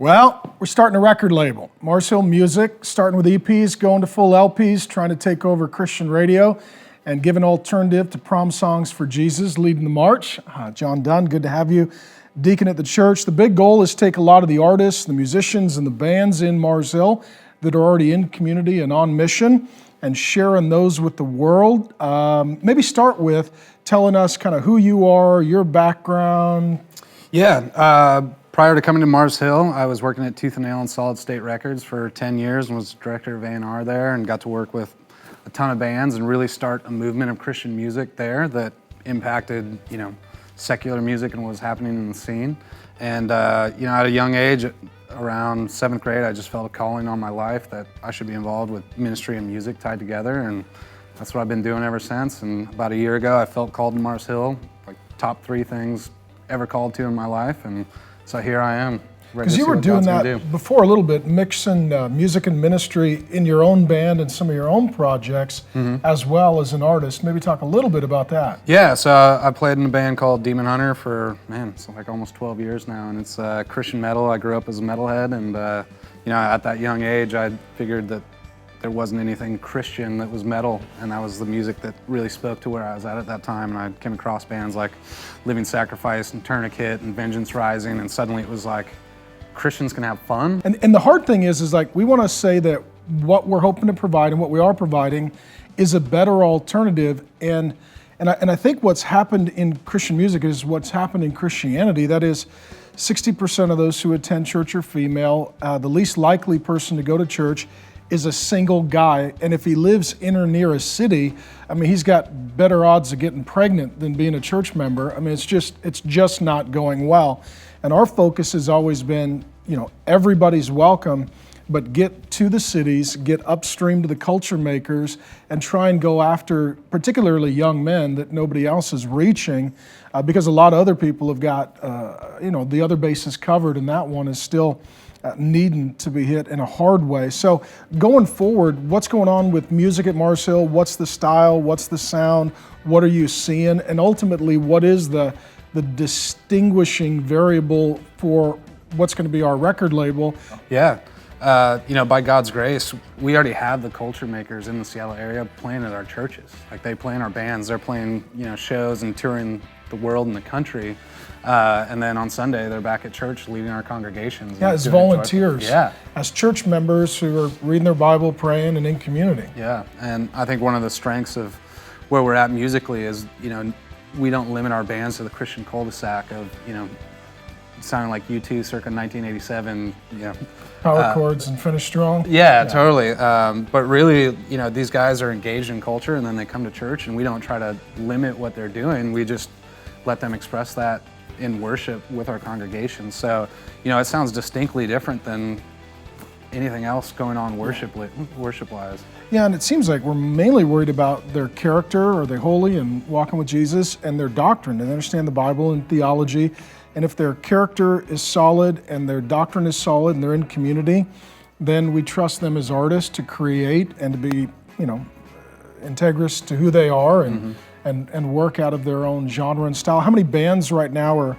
Well, we're starting a record label, Mars Hill Music, starting with EPs, going to full LPs, trying to take over Christian radio and give an alternative to prom songs for Jesus, leading the march. John Dunn, good to have you. Deacon at the church. The big goal is to take a lot of the artists, the musicians, and the bands in Mars Hill that are already in community and on mission and sharing those with the world. Maybe start with telling us kind of who you are, your background. Prior to coming to Mars Hill, I was working at Tooth and Nail and Solid State Records for 10 years and was director of A&R there and got to work with a ton of bands and really start a movement of Christian music there that impacted, secular music and what was happening in the scene. And, at a young age, around 7th grade, I just felt a calling on my life that I should be involved with ministry and music tied together. And that's what I've been doing ever since. And about a year ago, I felt called to Mars Hill, like top 3 things ever called to in my life. And so here I am. Because you were doing that before a little bit, mixing music and ministry in your own band and some of your own projects, as well as an artist. Maybe talk a little bit about that. Yeah, so I played in a band called Demon Hunter for, it's like almost 12 years now, and it's Christian metal. I grew up as a metalhead, and at that young age, I figured that there wasn't anything Christian that was metal, and that was the music that really spoke to where I was at that time. And I came across bands like Living Sacrifice and Tourniquet and Vengeance Rising, and suddenly it was like, Christians can have fun. And the hard thing is like we want to say that what we're hoping to provide and what we are providing is a better alternative. And I think what's happened in Christian music is what's happened in Christianity. That is, 60% of those who attend church are female. The least likely person to go to church is a single guy. And if he lives in or near a city, he's got better odds of getting pregnant than being a church member. It's just not going well. And our focus has always been, everybody's welcome, but get to the cities, get upstream to the culture makers, and try and go after particularly young men that nobody else is reaching, because a lot of other people have got, the other bases covered, and that one is still needing to be hit in a hard way. So going forward, what's going on with music at Mars Hill? What's the style? What's the sound? What are you seeing? And ultimately, what is the distinguishing variable for what's going to be our record label? Yeah, by God's grace, we already have the culture makers in the Seattle area playing at our churches. Like they play in our bands, they're playing, shows and touring the world and the country. And then on Sunday, they're back at church leading our congregations. Yeah, as volunteers. Yeah. As church members who are reading their Bible, praying, and in community. Yeah, and I think one of the strengths of where we're at musically is, we don't limit our bands to the Christian cul-de-sac of, sounding like U2 circa 1987, Power chords and finish strong? Yeah, totally. But really, these guys are engaged in culture and then they come to church and we don't try to limit what they're doing. We just let them express that in worship with our congregation. So, it sounds distinctly different than anything else going on worship-wise. Yeah, and it seems like we're mainly worried about their character, are they holy and walking with Jesus, and their doctrine. They understand the Bible and theology. And if their character is solid and their doctrine is solid and they're in community, then we trust them as artists to create and to be, integrous to who they are and work out of their own genre and style. How many bands right now are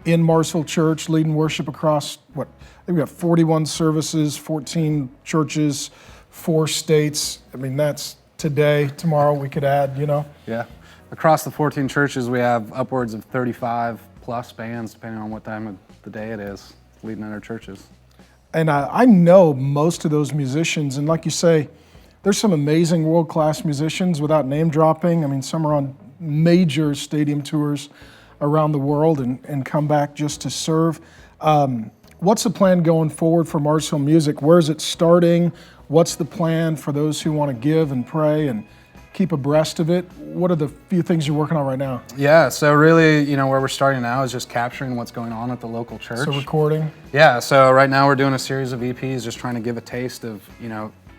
in Mars Hill Church leading worship across, I think we got 41 services, 14 churches, 4 states. That's today, tomorrow we could add, Yeah. Across the 14 churches, we have upwards of 35 plus bands, depending on what time of the day it is, leading in our churches. And I know most of those musicians, and like you say, there's some amazing world-class musicians without name dropping. Some are on major stadium tours around the world and come back just to serve. What's the plan going forward for Mars Hill Music? Where is it starting? What's the plan for those who want to give and pray and keep abreast of it? What are the few things you're working on right now? Yeah, so really, where we're starting now is just capturing what's going on at the local church. So recording? Yeah, so right now we're doing a series of EPs, just trying to give a taste of,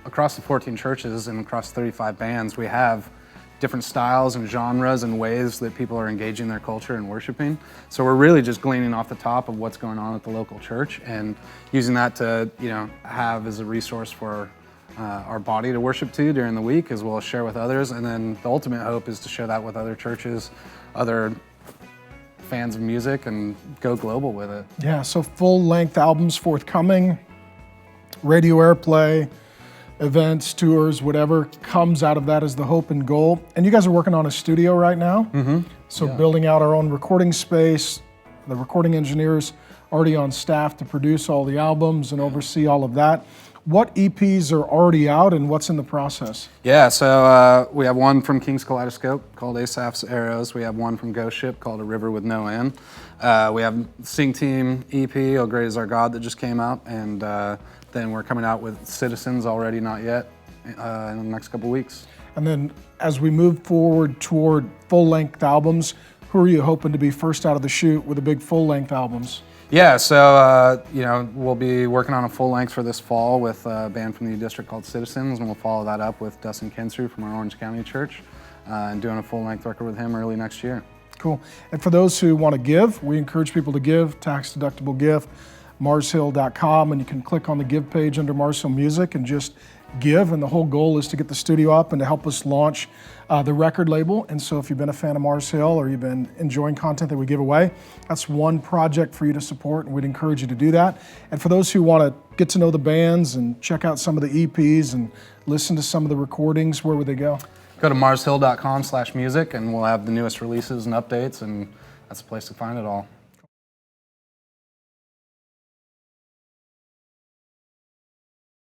across the 14 churches and across 35 bands, we have different styles and genres and ways that people are engaging their culture and worshiping. So we're really just gleaning off the top of what's going on at the local church and using that to, have as a resource for our body to worship to during the week, as well as share with others. And then the ultimate hope is to share that with other churches, other fans of music and go global with it. Yeah, so full-length albums forthcoming, radio airplay, events, tours, whatever comes out of that is the hope and goal. And you guys are working on a studio right now. Mm-hmm. So building out our own recording space, the recording engineers already on staff to produce all the albums and oversee all of that. What EPs are already out and what's in the process? Yeah, so we have one from King's Kaleidoscope called Asaph's Arrows. We have one from Ghost Ship called A River with No End. We have Sing Team EP, Oh Great Is Our God, that just came out. And then we're coming out with Citizens, Already Not Yet, in the next couple weeks. And then as we move forward toward full-length albums, who are you hoping to be first out of the chute with the big full-length albums? Yeah, so we'll be working on a full length for this fall with a band from the district called Citizens, and we'll follow that up with Dustin Kensrue from our Orange County church, and doing a full length record with him early next year. Cool. And for those who want to give, we encourage people to give, tax-deductible gift, marshill.com, and you can click on the give page under Mars Hill Music and just give. And the whole goal is to get the studio up and to help us launch the record label. And so if you've been a fan of Mars Hill or you've been enjoying content that we give away, that's one project for you to support, and we'd encourage you to do that. And for those who want to get to know the bands and check out some of the EPs and listen to some of the recordings, where would they go? Go to marshill.com/music, and we'll have the newest releases and updates, and that's the place to find it all.